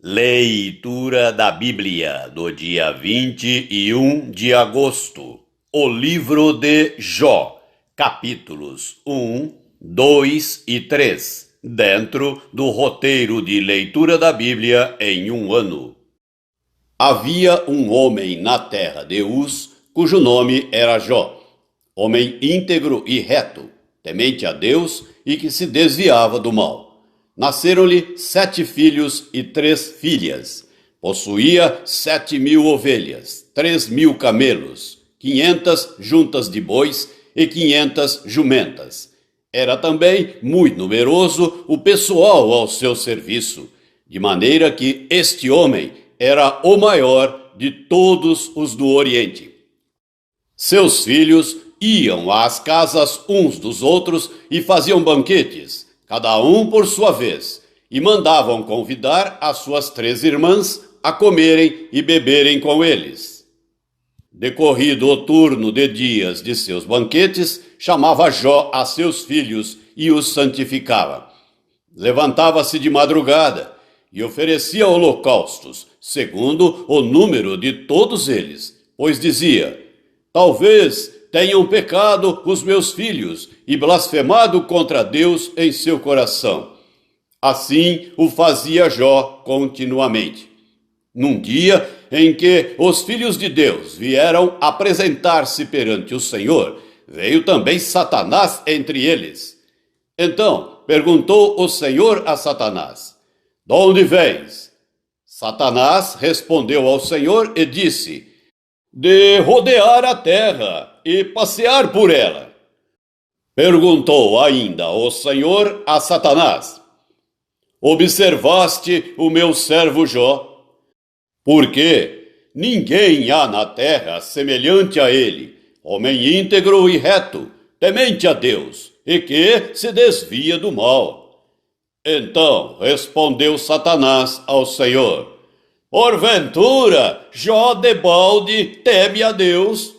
Leitura da Bíblia do dia 21 de agosto. O livro de Jó, capítulos 1, 2 e 3, dentro do roteiro de leitura da Bíblia em um ano. Havia um homem na terra de Uz, cujo nome era Jó, homem íntegro e reto, temente a Deus e que se desviava do mal. Nasceram-lhe 7 filhos e 3 filhas. Possuía 7.000 ovelhas, 3.000 camelos, 500 juntas de bois e 500 jumentas. Era também muito numeroso o pessoal ao seu serviço, de maneira que este homem era o maior de todos os do Oriente. Seus filhos iam às casas uns dos outros e faziam banquetes, cada um por sua vez, e mandavam convidar as suas 3 irmãs a comerem e beberem com eles. Decorrido o turno de dias de seus banquetes, chamava Jó a seus filhos e os santificava. Levantava-se de madrugada e oferecia holocaustos, segundo o número de todos eles, pois dizia: talvez tenham pecado os meus filhos e blasfemado contra Deus em seu coração. Assim o fazia Jó continuamente. Num dia em que os filhos de Deus vieram apresentar-se perante o Senhor, veio também Satanás entre eles. Então perguntou o Senhor a Satanás: de onde vens? Satanás respondeu ao Senhor e disse: de rodear a terra e passear por ela. Perguntou ainda o Senhor a Satanás: observaste o meu servo Jó? Porque ninguém há na terra semelhante a ele, homem íntegro e reto, temente a Deus, e que se desvia do mal. Então respondeu Satanás ao Senhor: porventura, Jó debalde teme a Deus?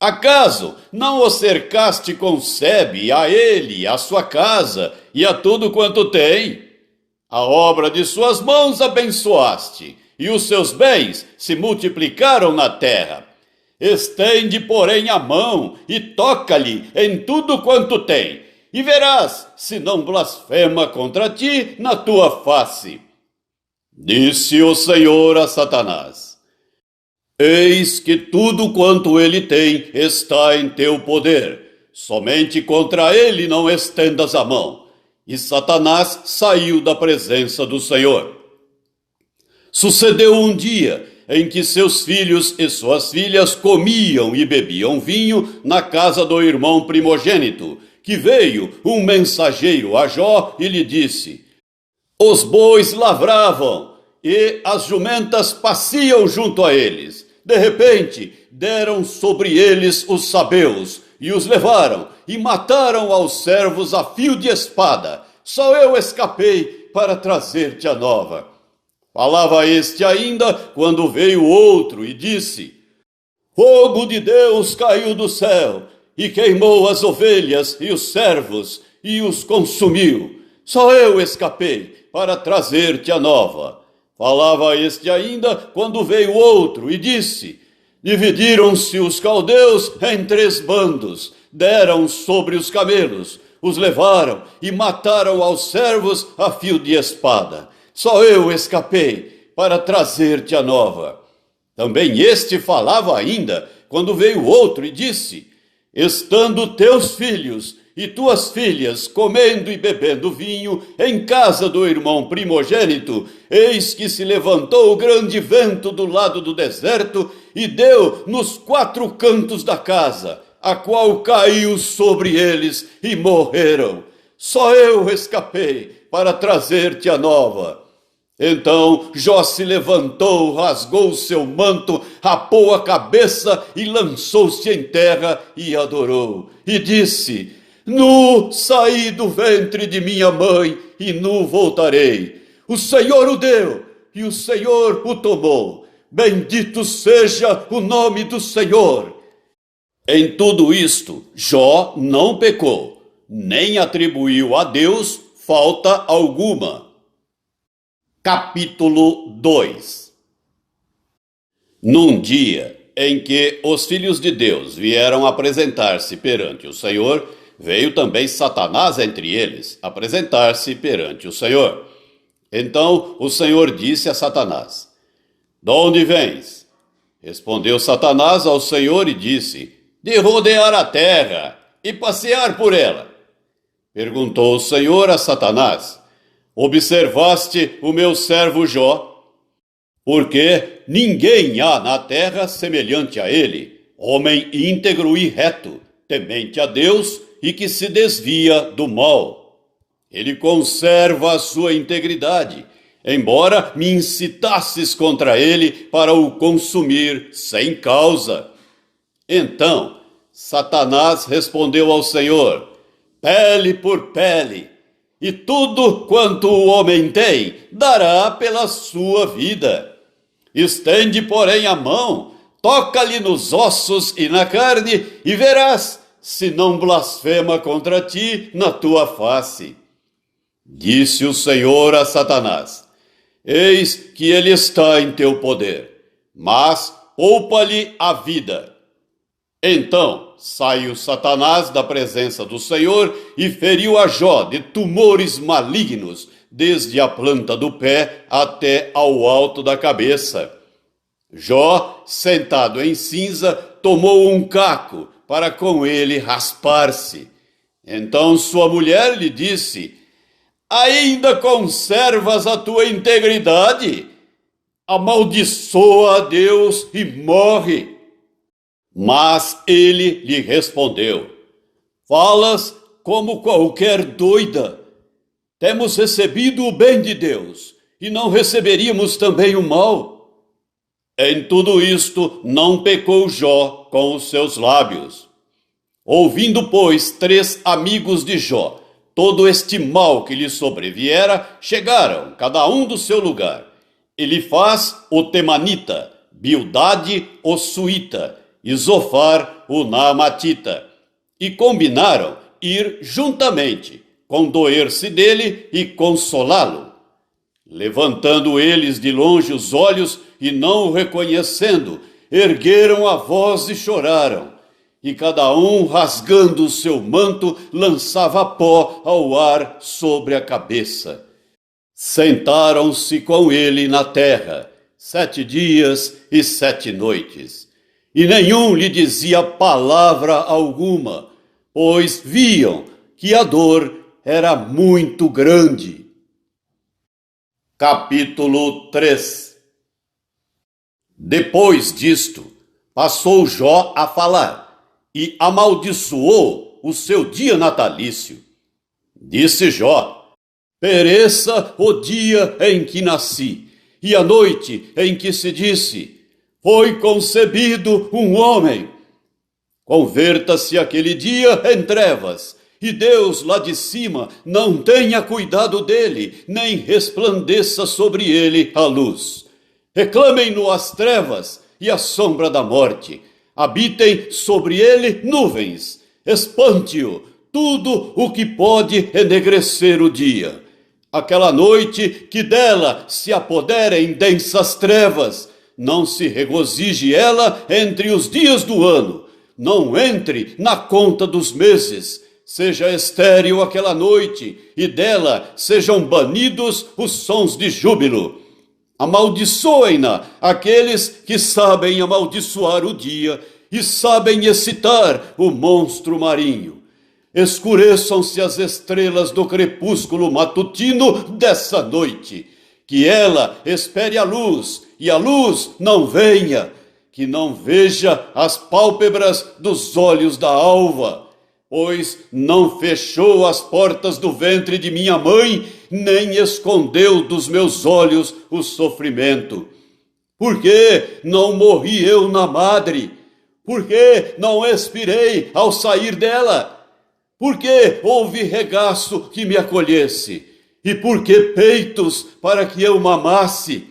Acaso não o cercaste com sebe a ele, a sua casa e a tudo quanto tem? A obra de suas mãos abençoaste, e os seus bens se multiplicaram na terra. Estende, porém, a mão e toca-lhe em tudo quanto tem, e verás se não blasfema contra ti na tua face. Disse o Senhor a Satanás: eis que tudo quanto ele tem está em teu poder, somente contra ele não estendas a mão. E Satanás saiu da presença do Senhor. Sucedeu um dia em que seus filhos e suas filhas comiam e bebiam vinho na casa do irmão primogênito, que veio um mensageiro a Jó e lhe disse: os bois lavravam e as jumentas pasciam junto a eles. De repente, deram sobre eles os sabeus e os levaram e mataram aos servos a fio de espada. Só eu escapei para trazer-te a nova. Falava este ainda quando veio outro e disse: fogo de Deus caiu do céu e queimou as ovelhas e os servos e os consumiu. Só eu escapei para trazer-te a nova. Falava este ainda quando veio outro e disse: dividiram-se os caldeus em 3 bandos, deram sobre os camelos, os levaram e mataram aos servos a fio de espada. Só eu escapei para trazer-te a nova. Também este falava ainda quando veio outro e disse: estando teus filhos e tuas filhas comendo e bebendo vinho em casa do irmão primogênito, eis que se levantou o grande vento do lado do deserto e deu nos 4 cantos da casa, a qual caiu sobre eles e morreram. Só eu escapei para trazer-te a nova. Então Jó se levantou, rasgou o seu manto, rapou a cabeça e lançou-se em terra e adorou. E disse: nu saí do ventre de minha mãe e nu voltarei. O Senhor o deu e o Senhor o tomou. Bendito seja o nome do Senhor. Em tudo isto, Jó não pecou, nem atribuiu a Deus falta alguma. Capítulo 2. Num dia em que os filhos de Deus vieram apresentar-se perante o Senhor, veio também Satanás entre eles apresentar-se perante o Senhor. Então o Senhor disse a Satanás: De onde vens? Respondeu Satanás ao Senhor e disse: De rodear a terra e passear por ela. Perguntou o Senhor a Satanás: Observaste o meu servo Jó? Porque ninguém há na terra semelhante a ele, homem íntegro e reto, temente a Deus e que se desvia do mal. Ele conserva a sua integridade, embora me incitasses contra ele para o consumir sem causa. Então Satanás respondeu ao Senhor: Pele por pele, e tudo quanto o homem tem dará pela sua vida. Estende, porém, a mão, toca-lhe nos ossos e na carne, e verás se não blasfema contra ti na tua face. Disse o Senhor a Satanás: Eis que ele está em teu poder, mas poupa-lhe a vida. Então saiu Satanás da presença do Senhor e feriu a Jó de tumores malignos, desde a planta do pé até ao alto da cabeça. Jó, sentado em cinza, tomou um caco para com ele raspar-se. Então sua mulher lhe disse: Ainda conservas a tua integridade? Amaldiçoa a Deus e morre. Mas ele lhe respondeu: Falas como qualquer doida. Temos recebido o bem de Deus, e não receberíamos também o mal. Em tudo isto não pecou Jó com os seus lábios. Ouvindo, pois, 3 amigos de Jó todo este mal que lhe sobreviera, chegaram, cada um do seu lugar. Elifaz, o temanita, Bildade, o suíta, e Zofar, o naamatita, e combinaram ir juntamente, condoer-se dele e consolá-lo. Levantando eles de longe os olhos e não o reconhecendo, ergueram a voz e choraram, e cada um, rasgando o seu manto, lançava pó ao ar sobre a cabeça. Sentaram-se com ele na terra 7 dias e 7 noites, e nenhum lhe dizia palavra alguma, pois viam que a dor era muito grande. Capítulo 3. Depois disto, passou Jó a falar, e amaldiçoou o seu dia natalício. Disse Jó: Pereça o dia em que nasci, e a noite em que se disse: Foi concebido um homem. Converta-se aquele dia em trevas, e Deus lá de cima não tenha cuidado dele, nem resplandeça sobre ele a luz. Reclamem-no as trevas e a sombra da morte. Habitem sobre ele nuvens. Espante-o tudo o que pode enegrecer o dia. Aquela noite que dela se apoderem densas trevas, não se regozije ela entre os dias do ano, não entre na conta dos meses. Seja estéril aquela noite, e dela sejam banidos os sons de júbilo. Amaldiçoem-na aqueles que sabem amaldiçoar o dia e sabem excitar o monstro marinho. Escureçam-se as estrelas do crepúsculo matutino dessa noite. Que ela espere a luz, e a luz não venha. Que não veja as pálpebras dos olhos da alva. Pois não fechou as portas do ventre de minha mãe, nem escondeu dos meus olhos o sofrimento. Por que não morri eu na madre? Por que não expirei ao sair dela? Por que houve regaço que me acolhesse? E por que peitos para que eu mamasse?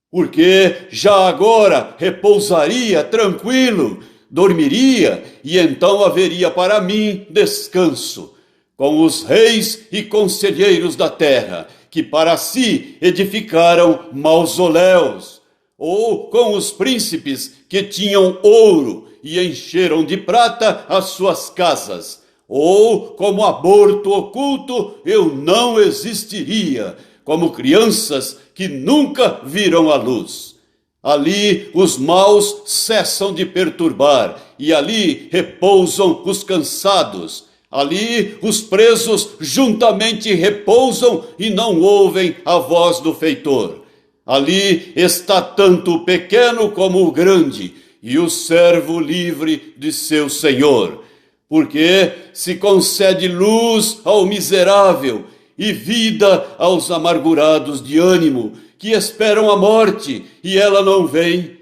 Porque já agora repousaria tranquilo, dormiria, e então haveria para mim descanso. com os reis e conselheiros da terra, que para si edificaram mausoléus, ou com os príncipes que tinham ouro e encheram de prata as suas casas, ou como aborto oculto eu não existiria, como crianças que nunca viram a luz. Ali os maus cessam de perturbar, e ali repousam os cansados. Ali os presos juntamente repousam e não ouvem a voz do feitor. Ali está tanto o pequeno como o grande, e o servo livre de seu senhor. Porque se concede luz ao miserável e vida aos amargurados de ânimo, que esperam a morte e ela não vem.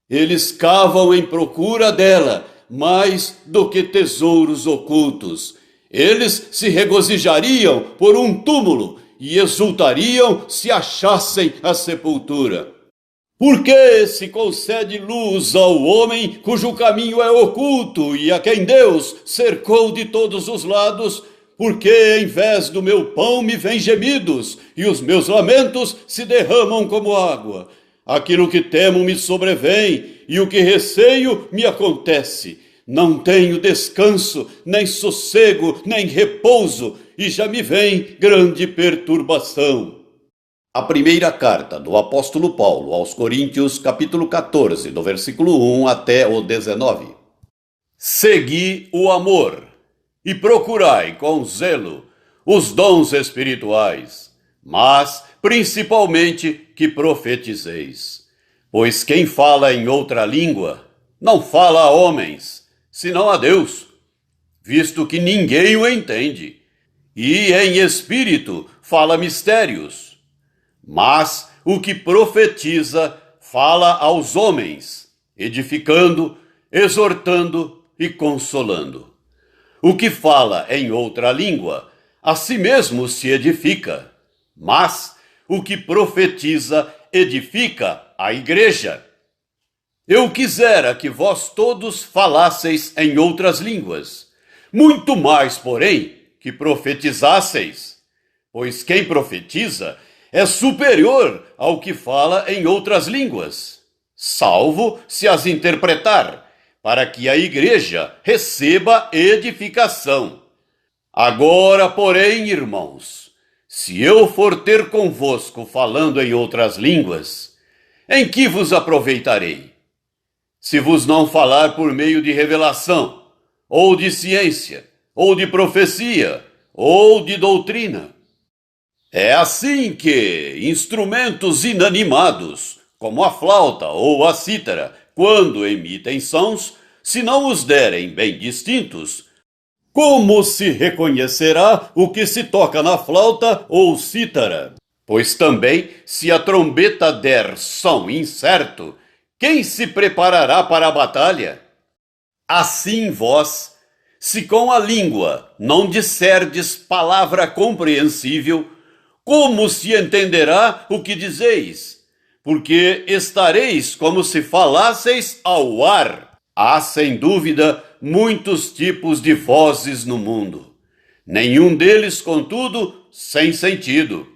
Eles cavam em procura dela, mais do que tesouros ocultos. Eles se regozijariam por um túmulo e exultariam se achassem a sepultura. Por que se concede luz ao homem cujo caminho é oculto e a quem Deus cercou de todos os lados? Porque em vez do meu pão me vêm gemidos e os meus lamentos se derramam como água. Aquilo que temo me sobrevém e o que receio me acontece. Não tenho descanso, nem sossego, nem repouso, e já me vem grande perturbação. A primeira carta do apóstolo Paulo aos Coríntios, capítulo 14, do versículo 1 até o 19. Segui o amor e procurai com zelo os dons espirituais, mas principalmente que profetizeis. Pois quem fala em outra língua não fala a homens, senão a Deus, visto que ninguém o entende, e em espírito fala mistérios. Mas o que profetiza fala aos homens, edificando, exortando e consolando. O que fala em outra língua, a si mesmo se edifica, mas o que profetiza edifica a igreja. Eu quisera que vós todos falasseis em outras línguas, muito mais, porém, que profetizasseis, pois quem profetiza é superior ao que fala em outras línguas, salvo se as interpretar, para que a igreja receba edificação. Agora, porém, irmãos, se eu for ter convosco falando em outras línguas, em que vos aproveitarei? Se vos não falar por meio de revelação, ou de ciência, ou de profecia, ou de doutrina. É assim que instrumentos inanimados, como a flauta ou a cítara, quando emitem sons, se não os derem bem distintos, como se reconhecerá o que se toca na flauta ou cítara? Pois também, se a trombeta der som incerto, quem se preparará para a batalha? Assim vós, se com a língua não disserdes palavra compreensível, como se entenderá o que dizeis? Porque estareis como se falasseis ao ar. Há, sem dúvida, muitos tipos de vozes no mundo. Nenhum deles, contudo, sem sentido.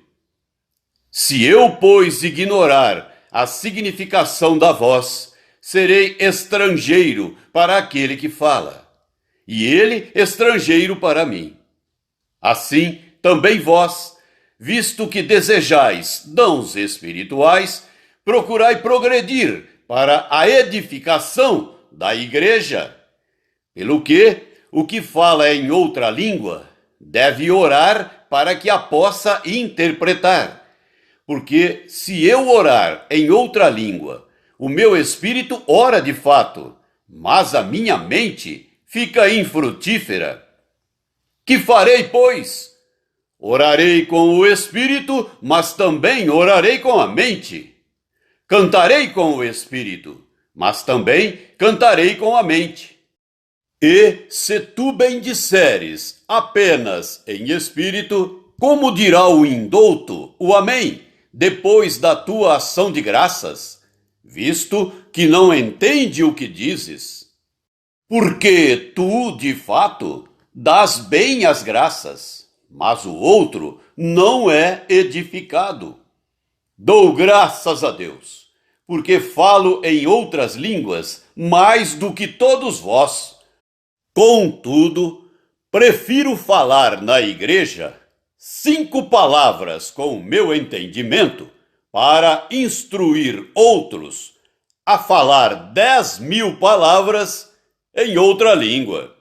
Se eu, pois, ignorar a significação da voz, serei estrangeiro para aquele que fala, e ele estrangeiro para mim. Assim, também vós, visto que desejais dons espirituais, procurai progredir para a edificação da igreja. Pelo que, o que fala em outra língua deve orar para que a possa interpretar. Porque se eu orar em outra língua, o meu espírito ora de fato, mas a minha mente fica infrutífera. Que farei, pois? Orarei com o espírito, mas também orarei com a mente. Cantarei com o espírito, mas também cantarei com a mente. E se tu bendisseres apenas em espírito, como dirá o indouto, o amém, depois da tua ação de graças, visto que não entende o que dizes? Porque tu, de fato, dás bem as graças, mas o outro não é edificado. Dou graças a Deus, porque falo em outras línguas mais do que todos vós. Contudo, prefiro falar na igreja 5 palavras com o meu entendimento para instruir outros a falar 10.000 palavras em outra língua.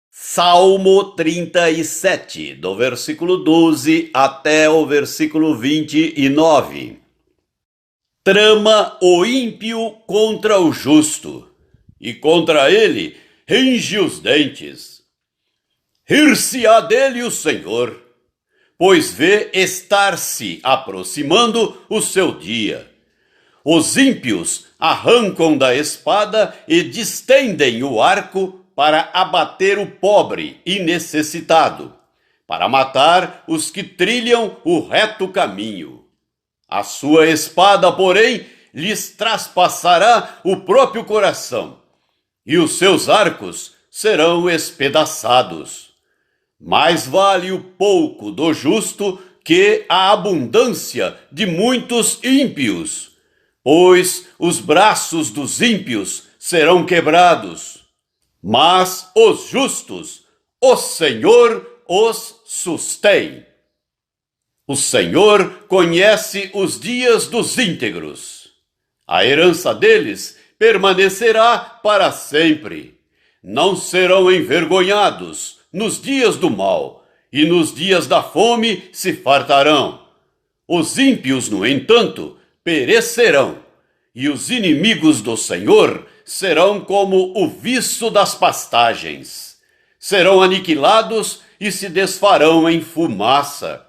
Salmo 37, do versículo 12 até o versículo 29. Trama o ímpio contra o justo, e contra ele range os dentes. Rir-se-á dele o Senhor, pois vê estar-se aproximando o seu dia. Os ímpios arrancam da espada e distendem o arco para abater o pobre e necessitado, para matar os que trilham o reto caminho. A sua espada, porém, lhes traspassará o próprio coração, e os seus arcos serão espedaçados. Mais vale o pouco do justo que a abundância de muitos ímpios, pois os braços dos ímpios serão quebrados. Mas os justos, o Senhor os sustém. O Senhor conhece os dias dos íntegros. A herança deles permanecerá para sempre. Não serão envergonhados nos dias do mal, e nos dias da fome se fartarão. Os ímpios, no entanto, perecerão, e os inimigos do Senhor serão como o viço das pastagens. Serão aniquilados e se desfarão em fumaça.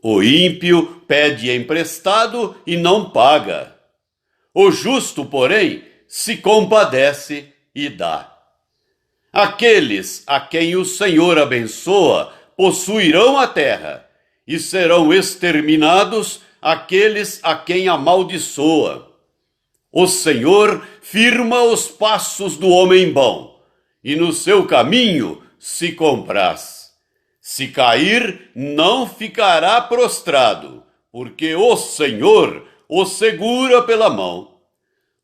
O ímpio pede emprestado e não paga. O justo, porém, se compadece e dá. Aqueles a quem o Senhor abençoa possuirão a terra, e serão exterminados aqueles a quem amaldiçoa. O Senhor firma os passos do homem bom, e no seu caminho se compraz. Se cair, não ficará prostrado, porque o Senhor o segura pela mão.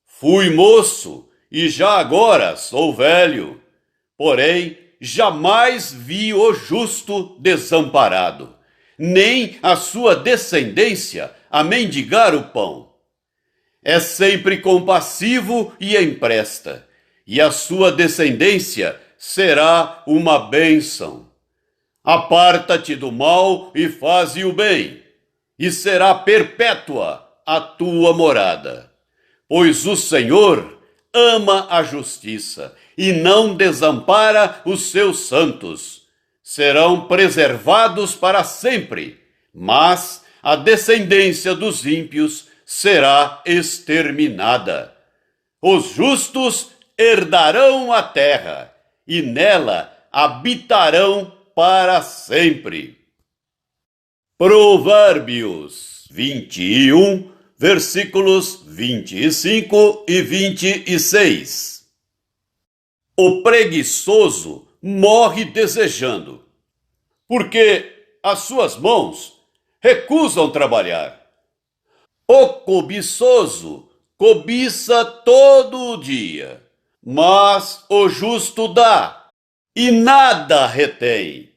Fui moço, e já agora sou velho, porém jamais vi o justo desamparado, nem a sua descendência a mendigar o pão. É sempre compassivo e empresta, e a sua descendência será uma bênção. Aparta-te do mal e faze o bem, e será perpétua a tua morada. Pois o Senhor ama a justiça e não desampara os seus santos. Serão preservados para sempre, mas a descendência dos ímpios será exterminada. Os justos herdarão a terra, e nela habitarão para sempre. Provérbios 21, versículos 25 e 26. O preguiçoso morre desejando, porque as suas mãos recusam trabalhar. O cobiçoso cobiça todo o dia, mas o justo dá, e nada retém.